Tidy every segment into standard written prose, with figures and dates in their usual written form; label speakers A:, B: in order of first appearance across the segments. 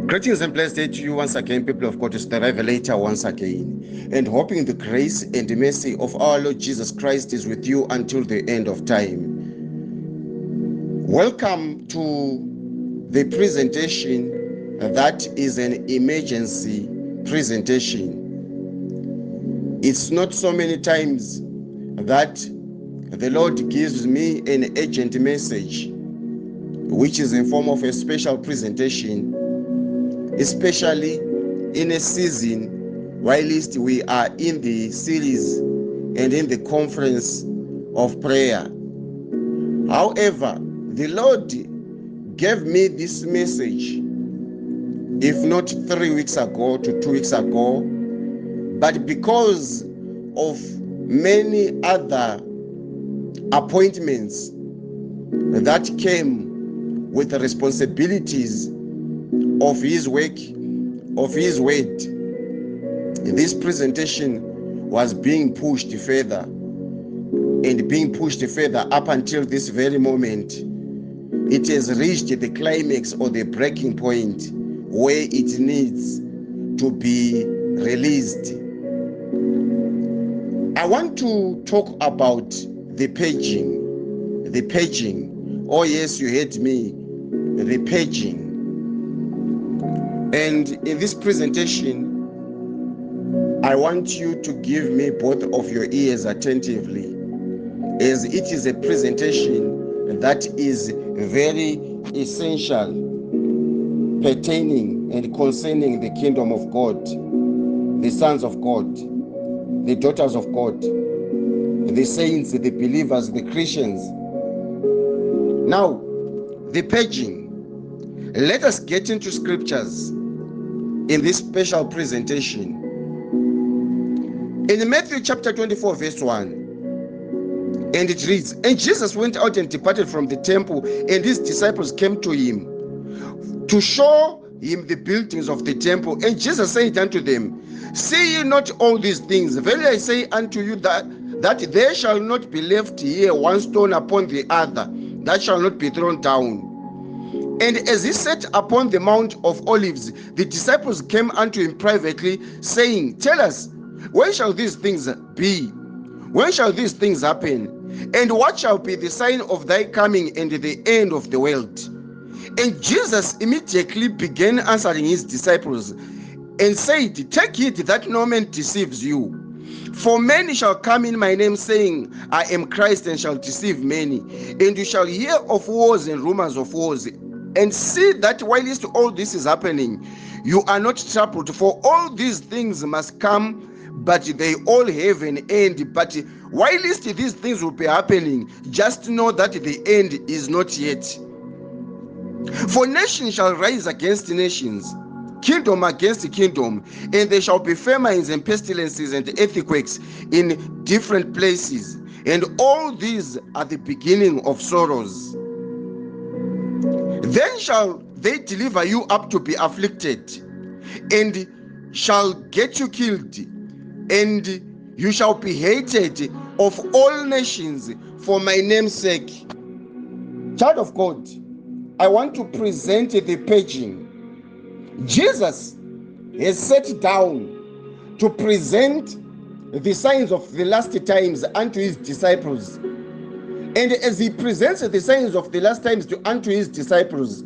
A: Greetings and blessed day to you once again, people of God. It's the Revelator once again, and hoping the grace and the mercy of our Lord Jesus Christ is with you until the end of time. Welcome to the presentation that is an emergency presentation. It's not so many times that the Lord gives me an urgent message, which is in form of a special presentation, especially in a season whilst we are in the series and in the conference of prayer. However, the Lord gave me this message, if not 3 weeks ago to 2 weeks ago, but because of many other appointments that came with the responsibilities of his work, of his word, this presentation was being pushed further and being pushed further up until this very moment. It has reached the climax or the breaking point where it needs to be released. I want to talk about the purging. The purging. Oh yes, you heard me. The purging. And in this presentation, I want you to give me both of your ears attentively, as it is a presentation that is very essential, pertaining and concerning the kingdom of God, the sons of God, the daughters of God, the saints, the believers, the Christians. Now, the purging. Let us get into scriptures in this special presentation. In Matthew chapter 24 verse 1, and it reads, "And Jesus went out and departed from the temple, and his disciples came to him to show him the buildings of the temple. And Jesus said unto them, See ye not all these things? Verily I say unto you that there shall not be left here one stone upon the other, that shall not be thrown down. And as he sat upon the Mount of Olives, the disciples came unto him privately, saying, Tell us, when shall these things be? When shall these things happen? And what shall be the sign of thy coming and the end of the world? And Jesus immediately began answering his disciples, and said, Take heed that no man deceives you. For many shall come in my name, saying, I am Christ, and shall deceive many. And you shall hear of wars and rumors of wars. And see that whilst all this is happening, you are not troubled, for all these things must come, but they all have an end. But whilst these things will be happening, just know that the end is not yet. For nation shall rise against nations, kingdom against kingdom, and there shall be famines and pestilences and earthquakes in different places. And all these are the beginning of sorrows. Then shall they deliver you up to be afflicted, and shall get you killed, and you shall be hated of all nations for my name's sake. Child of God, I want to present the purging. Jesus has sat down to present the signs of the last times unto his disciples. And as he presents the signs of the last times unto his disciples,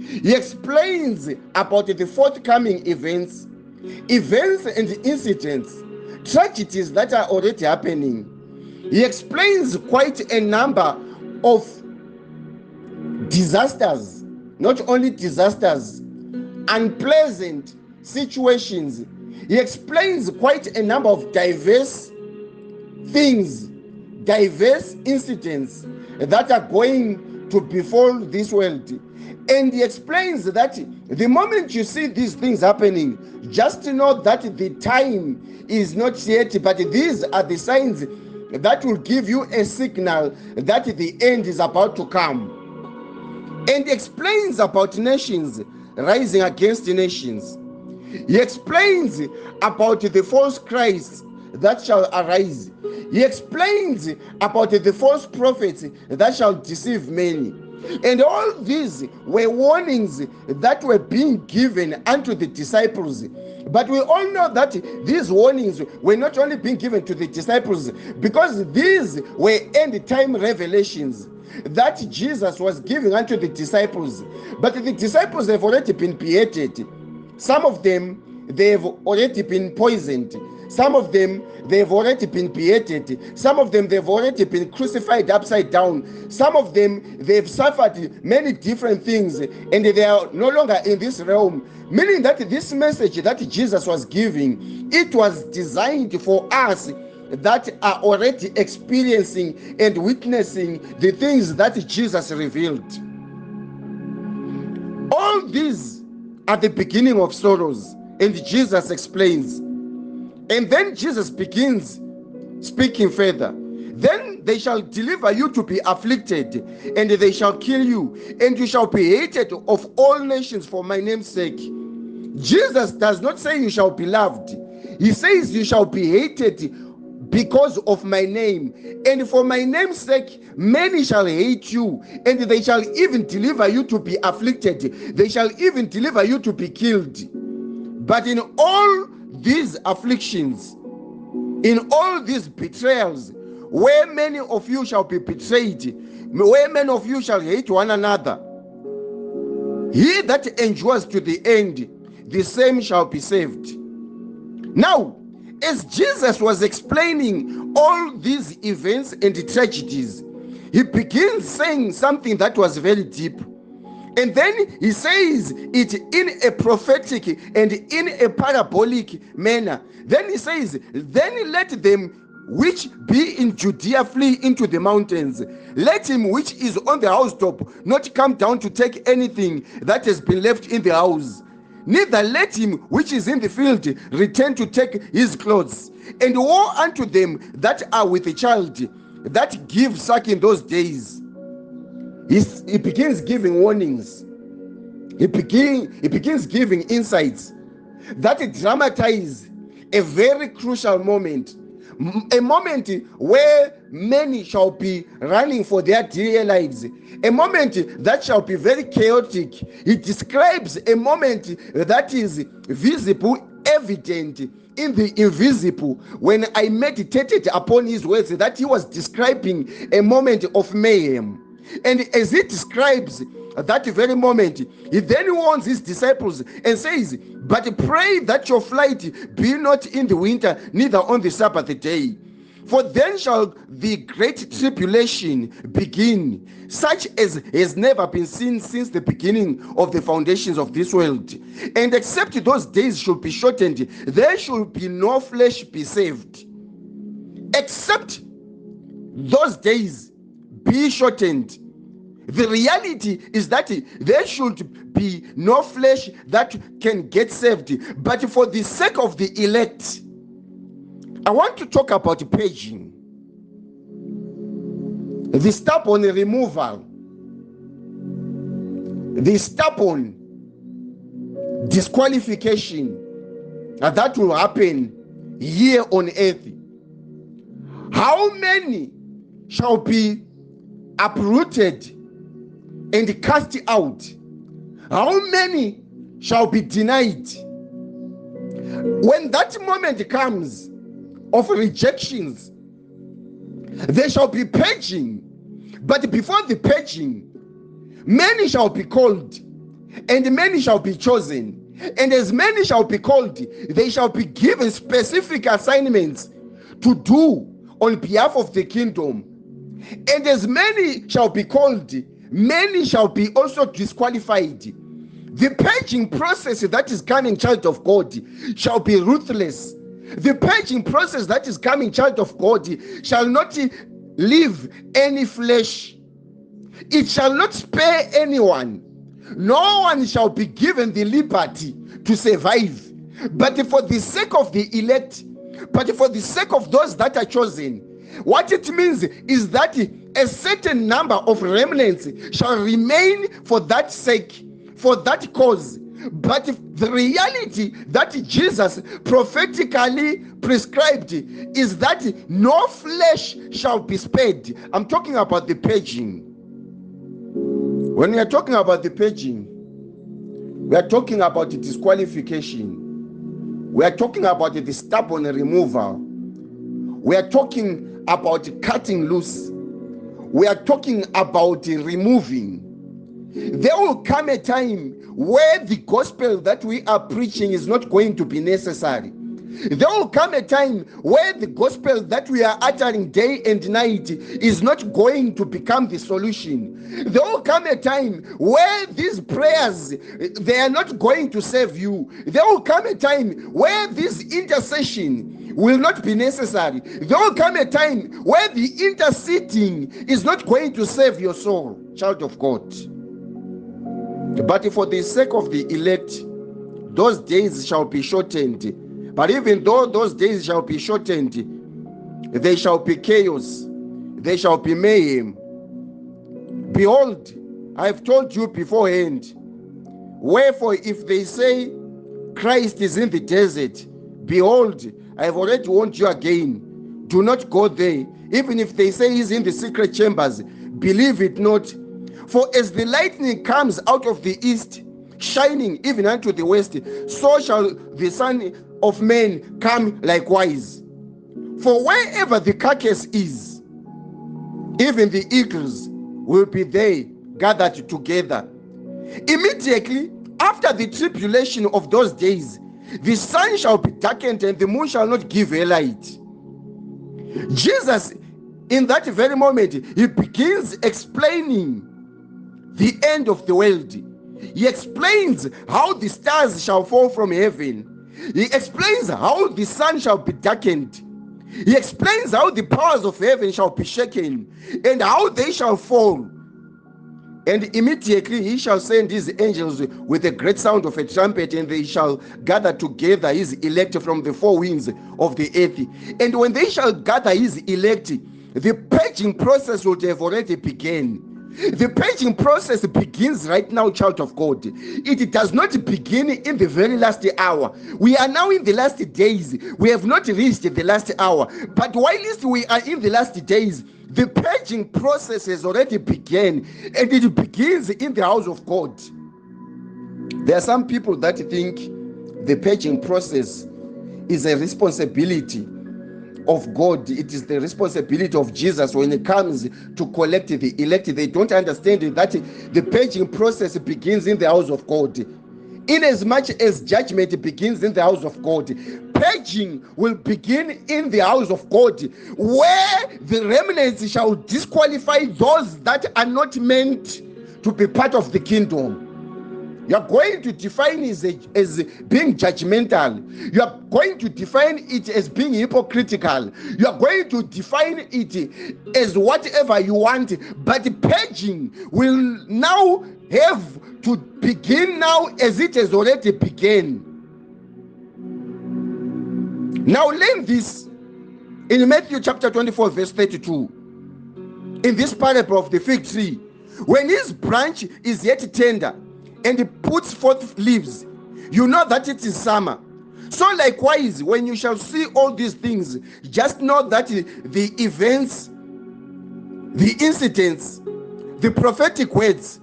A: He explains about the forthcoming events and incidents, tragedies that are already happening. He explains quite a number of disasters, not only disasters, unpleasant situations. He explains quite a number of diverse things, diverse incidents that are going to befall this world. And he explains that the moment you see these things happening, just know that the time is not yet, but these are the signs that will give you a signal that the end is about to come. And he explains about nations rising against nations. He explains about the false Christ that shall arise. He explains about the false prophets that shall deceive many. And all these were warnings that were being given unto the disciples. But we all know that these warnings were not only being given to the disciples, because these were end time revelations that Jesus was giving unto the disciples. But the disciples have already been beheaded. Some of them, they've already been poisoned. Some of them, they've already been beheaded. Some of them, they've already been crucified upside down. Some of them, they've suffered many different things, and they are no longer in this realm. Meaning that this message that Jesus was giving, it was designed for us that are already experiencing and witnessing the things that Jesus revealed. All these are the beginning of sorrows, and Jesus explains. And then Jesus begins speaking further. Then they shall deliver you to be afflicted, and they shall kill you, and you shall be hated of all nations for my name's sake. Jesus does not say you shall be loved. He says you shall be hated because of my name. And for my name's sake, many shall hate you, and they shall even deliver you to be afflicted. They shall even deliver you to be killed. But in all these afflictions, in all these betrayals, where many of you shall be betrayed, where many of you shall hate one another, he that endures to the end, the same shall be saved. Now, as Jesus was explaining all these events and tragedies, he begins saying something that was very deep. And then he says it in a prophetic and in a parabolic manner. Then he says, then let them which be in Judea flee into the mountains. Let him which is on the housetop not come down to take anything that has been left in the house. Neither let him which is in the field return to take his clothes. And woe unto them that are with a child, that give suck in those days. He begins giving warnings. He begins giving insights that dramatize a very crucial moment. A moment where many shall be running for their dear lives. A moment that shall be very chaotic. He describes a moment that is visible, evident in the invisible. When I meditated upon his words, that he was describing a moment of mayhem. And as he describes that very moment, he then warns his disciples and says, but pray that your flight be not in the winter, neither on the Sabbath day. For then shall the great tribulation begin, such as has never been seen since the beginning of the foundations of this world. And except those days should be shortened, there should be no flesh be saved. Except those days be shortened. The reality is that there should be no flesh that can get saved. But for the sake of the elect, I want to talk about purging. The stubborn removal. The stubborn disqualification that will happen here on earth. How many shall be uprooted and cast out? How many shall be denied? When that moment comes of rejections, there shall be purging. But before the purging, many shall be called, and many shall be chosen. And as many shall be called, they shall be given specific assignments to do on behalf of the kingdom. And as many shall be called, many shall be also disqualified. The purging process that is coming, child of God, shall be ruthless. The purging process that is coming, child of God, shall not leave any flesh. It shall not spare anyone. No one shall be given the liberty to survive. But for the sake of the elect, but for the sake of those that are chosen, what it means is that a certain number of remnants shall remain for that sake, for that cause. But the reality that Jesus prophetically prescribed is that no flesh shall be spared. I'm talking about the purging. When we are talking about the purging, we are talking about the disqualification. We are talking about the stubborn removal. We are talking about cutting loose. We are talking about removing. There will come a time where the gospel that we are preaching is not going to be necessary. There will come a time where the gospel that we are uttering day and night is not going to become the solution. There will come a time where these prayers, they are not going to save you. There will come a time where this intercession will not be necessary. There will come a time where the interceding is not going to save your soul, child of God. But for the sake of the elect, those days shall be shortened. But even though those days shall be shortened, they shall be chaos, they shall be mayhem. Behold, I have told you beforehand. Wherefore, if they say Christ is in the desert, behold, I have already warned you again. Do not go there. Even if they say he's in the secret chambers, believe it not. For as the lightning comes out of the east, shining even unto the west, so shall the Son of Man come likewise. For wherever the carcass is, even the eagles will be there gathered together. Immediately after the tribulation of those days, the sun shall be darkened and the moon shall not give her light. Jesus, in that very moment, he begins explaining the end of the world. He explains how the stars shall fall from heaven. He explains how the sun shall be darkened. He explains how the powers of heaven shall be shaken and how they shall fall. And immediately he shall send his angels with a great sound of a trumpet, and they shall gather together his elect from the four winds of the earth. And when they shall gather his elect, the purging process would have already begun. The purging process begins right now, child of God. It does not begin in the very last hour. We are now in the last days. We have not reached the last hour. But whilst we are in the last days, the purging process has already begun, and it begins in the house of God. There are some people that think the purging process is a responsibility of God. It is the responsibility of Jesus when it comes to collect the elect. They don't understand that the purging process begins in the house of God. In as much as judgment begins in the house of God, purging will begin in the house of God, where the remnants shall disqualify those that are not meant to be part of the kingdom. You are going to define it as being judgmental. You are going to define it as being hypocritical. You are going to define it as whatever you want. But purging will now have to begin now as it has already begun. Now learn this in Matthew chapter 24 verse 32. In this parable of the fig tree, when his branch is yet tender, and it puts forth leaves, you know that it is summer. So likewise, when you shall see all these things, just know that the events, the incidents, the prophetic words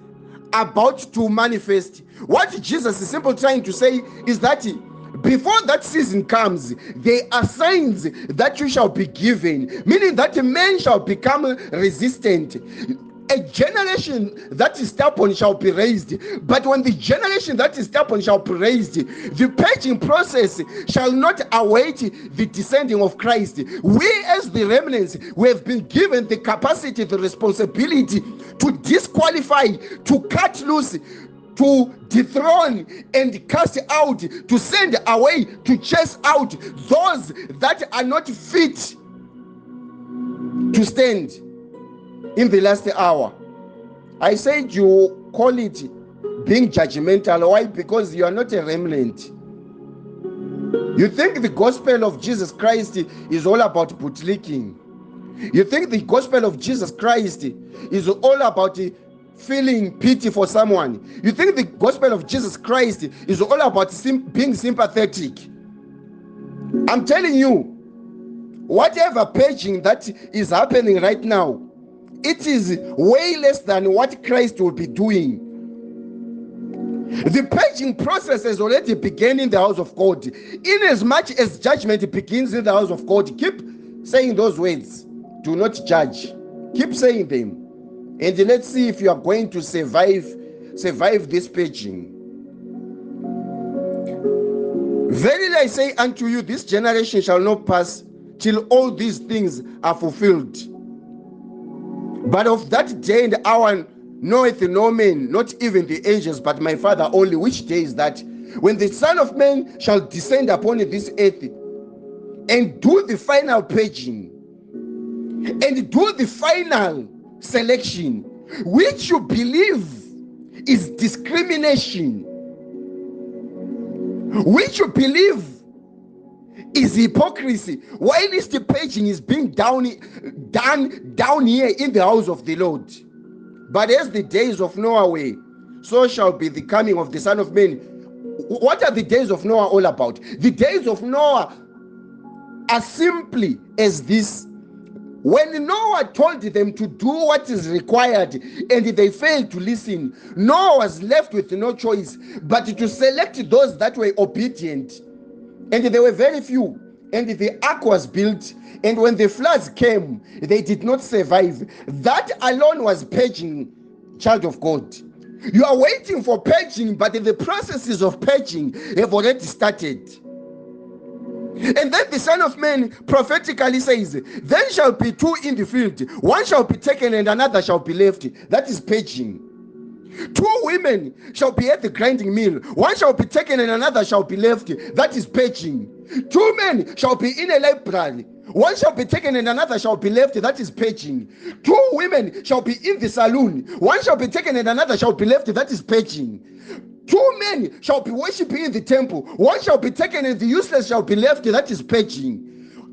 A: about to manifest. What Jesus is simply trying to say is that before that season comes, there are signs that you shall be given, meaning that men shall become resistant. A generation that is stubborn shall be raised. But when the generation that is stubborn shall be raised, the purging process shall not await the descending of Christ. We as the remnants, we have been given the capacity, the responsibility to disqualify, to cut loose, to dethrone and cast out, to send away, to chase out those that are not fit to stand in the last hour. I said you call it being judgmental. Why? Because you are not a remnant. You think the gospel of Jesus Christ is all about bootlicking. You think the gospel of Jesus Christ is all about feeling pity for someone. You think the gospel of Jesus Christ is all about being sympathetic. I'm telling you, whatever purging that is happening right now, it is way less than what Christ will be doing. The purging process has already begun in the house of God. In as much as judgment begins in the house of God, keep saying those words. Do not judge. Keep saying them. And let's see if you are going to survive this purging. Verily I say unto you, this generation shall not pass till all these things are fulfilled. But of that day and hour knoweth no man, not even the angels, but my Father only. Which day is that? When the Son of Man shall descend upon this earth and do the final purging and do the final selection, which you believe is discrimination, which you believe is hypocrisy, while this purging is being done here in the house of the Lord. But as the days of Noah were, so shall be the coming of the Son of Man. What are the days of Noah all about? The days of Noah are simply as this. When Noah told them to do what is required and they failed to listen, Noah was left with no choice but to select those that were obedient. And there were very few. And the ark was built. And when the floods came, they did not survive. That alone was purging, child of God. You are waiting for purging, but the processes of purging have already started. And then the Son of Man prophetically says, then shall be two in the field, one shall be taken and another shall be left. That is purging. Two women shall be at the grinding mill, one shall be taken and another shall be left. That is purging. Two men shall be in a library, one shall be taken and another shall be left. That is purging. Two women shall be in the saloon, one shall be taken and another shall be left. That is purging. Two men shall be worshiping in the temple, one shall be taken and the useless shall be left. That is purging.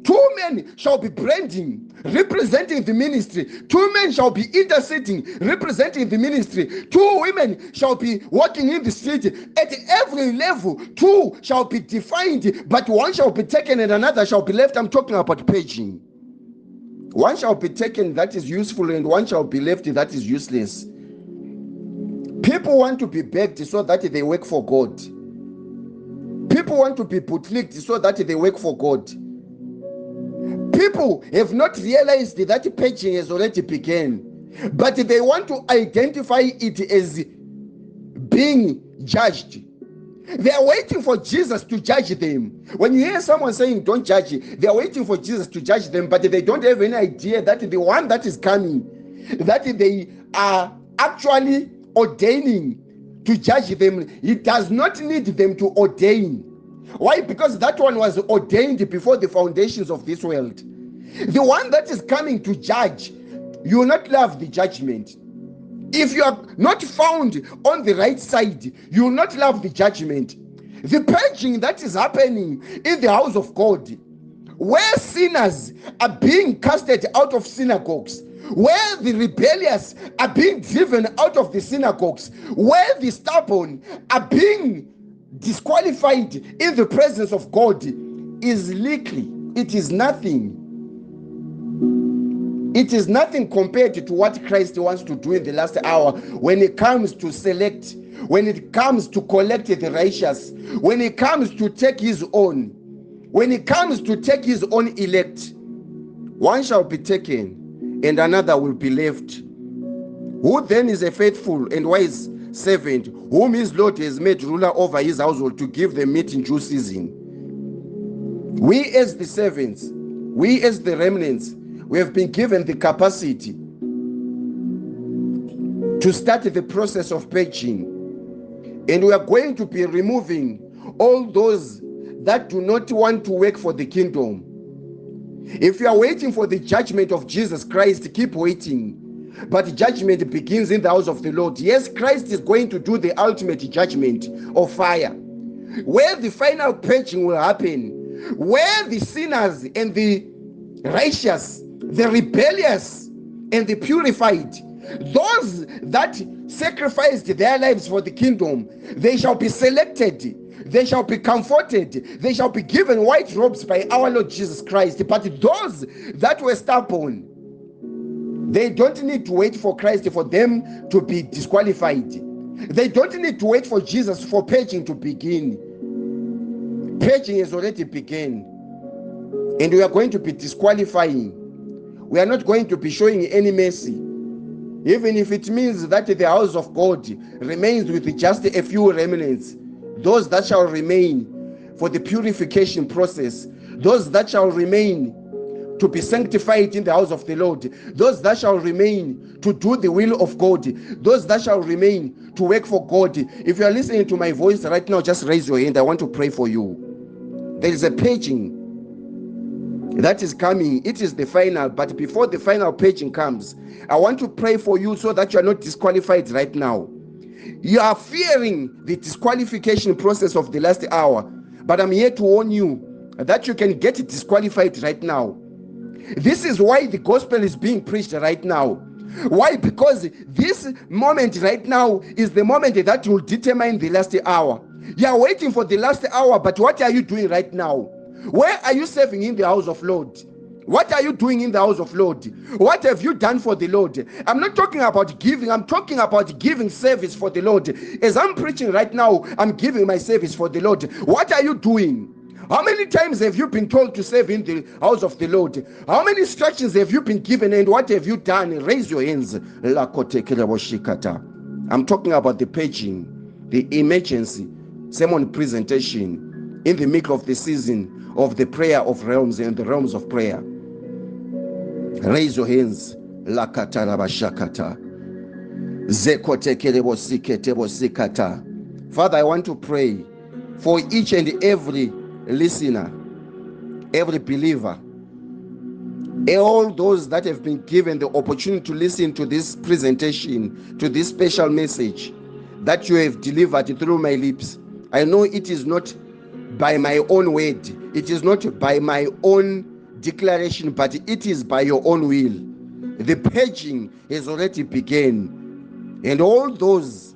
A: Two men shall be branding, representing the ministry. Two men shall be interceding, representing the ministry. Two women shall be walking in the street. At every level, two shall be defined, but one shall be taken and another shall be left. I'm talking about purging. One shall be taken that is useful and one shall be left that is useless. People want to be begged so that they work for God. People want to be bootlicked so that they work for God. People have not realized that purging has already begun, but they want to identify it as being judged. They are waiting for Jesus to judge them. When you hear someone saying don't judge, they are waiting for Jesus to judge them, but they don't have any idea that the one that is coming, that they are actually ordaining to judge them, he does not need them to ordain. Why? Because that one was ordained before the foundations of this world. The one that is coming to judge, you will not love the judgment. If you are not found on the right side, you will not love the judgment. The purging that is happening in the house of God, where sinners are being casted out of synagogues, where the rebellious are being driven out of the synagogues, where the stubborn are being disqualified in the presence of God, is little. It is nothing. It is nothing compared to what Christ wants to do in the last hour when it comes to select, when it comes to collect the righteous, when it comes to take his own, when it comes to take his own elect. One shall be taken and another will be left. Who then is a faithful and wise servant, whom his Lord has made ruler over his household to give them meat in due season? We as the servants, we as the remnants, we have been given the capacity to start the process of purging. And we are going to be removing all those that do not want to work for the kingdom. If you are waiting for the judgment of Jesus Christ, keep waiting. But judgment begins in the house of the Lord. Yes, Christ is going to do the ultimate judgment of fire, where the final purging will happen, where the sinners and the righteous, the rebellious and the purified, those that sacrificed their lives for the kingdom, they shall be selected, they shall be comforted, they shall be given white robes by our Lord Jesus Christ. But those that were stubborn, they don't need to wait for Christ for them to be disqualified. They don't need to wait for Jesus for purging to begin. Purging has already begun, and we are going to be disqualifying. We are not going to be showing any mercy, even if it means that the house of God remains with just a few remnants, those that shall remain for the purification process, those that shall remain to be sanctified in the house of the Lord, those that shall remain to do the will of God, those that shall remain to work for God. If you are listening to my voice right now, just raise your hand. I want to pray for you. There is a purging that is coming. It is the final, but before the final purging comes, I want to pray for you so that you are not disqualified right now. You are fearing the disqualification process of the last hour, but I'm here to warn you that you can get disqualified right now. This is why the gospel is being preached right now. Why? Because this moment right now is the moment that will determine the last hour. You are waiting for the last hour, but what are you doing right now? Where are you serving in the house of Lord? What are you doing in the house of Lord? What have you done for the Lord? I'm not talking about giving. I'm talking about giving service for the Lord. As I'm preaching right now, I'm giving my service for the Lord. What are you doing? How many times have you been told to serve in the house of the Lord? How many instructions have you been given, and what have you done? Raise your hands. I'm talking about the purging, the emergency sermon presentation in the middle of the season of the prayer of realms and the realms of prayer. Raise your hands. Father, I want to pray for each and every listener, every believer, all those that have been given the opportunity to listen to this presentation, to this special message that you have delivered through my lips. I know it is not by my own word, it is not by my own declaration, but it is by your own will. The purging has already begun, and all those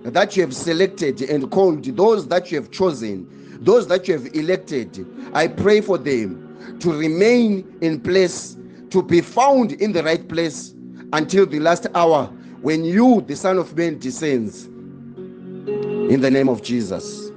A: that you have selected and called, those that you have chosen, those that you have elected, I pray for them to remain in place, to be found in the right place until the last hour when you, the Son of Man, descends. In the name of Jesus.